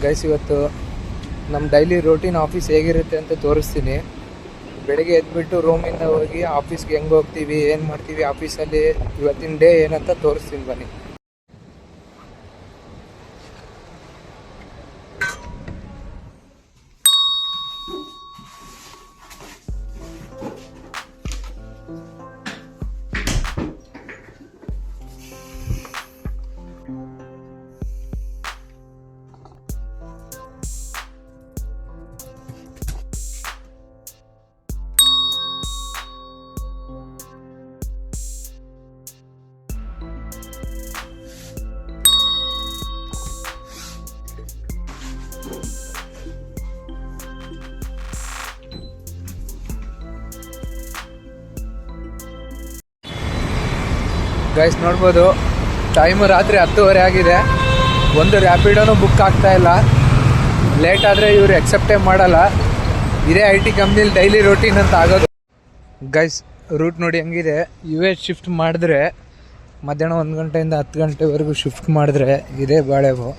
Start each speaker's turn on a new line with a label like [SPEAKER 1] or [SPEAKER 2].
[SPEAKER 1] Guys, ಇವತ್ತು ನಮ್ಮ daily routine office ಹೇಗಿರುತ್ತೆ ಅಂತ ತೋರಿಸ್ತೀನಿ. ಬೆಳಗ್ಗೆ ಎದ್ಬಿಟ್ಟು ರೂಮಿಂದ ಹೋಗಿ ಆಫೀಸ್ಗೆ ಹೆಂಗೆ ಹೋಗ್ತೀವಿ, ಏನು ಮಾಡ್ತೀವಿ ಆಫೀಸಲ್ಲಿ, ಇವತ್ತಿನ ಡೇ ಏನಂತ ತೋರಿಸ್ತೀನಿ ಬನ್ನಿ. ಗೈಸ್ ನೋಡ್ಬೋದು, ಟೈಮು ರಾತ್ರಿ 10:30 ಆಗಿದೆ. ಒಂದು ರ್ಯಾಪಿಡೋನು ಬುಕ್ ಆಗ್ತಾ ಇಲ್ಲ. ಲೇಟ್ ಆದರೆ ಇವರು ಎಕ್ಸೆಪ್ಟೇ ಮಾಡಲ್ಲ. ಇದೇ IT ಕಂಪ್ನಿಲಿ ಡೈಲಿ ರೋಟೀನ್ ಅಂತ ಆಗೋದು. ಗೈಸ್ ರೂಟ್ ನೋಡಿ ಹೆಂಗಿದೆ. US ಶಿಫ್ಟ್ ಮಾಡಿದ್ರೆ ಮಧ್ಯಾಹ್ನ 1 ಗಂಟೆಯಿಂದ 10 ಗಂಟೆವರೆಗೂ ಶಿಫ್ಟ್ ಮಾಡಿದ್ರೆ ಇದೇ ಬಾಳೆವು.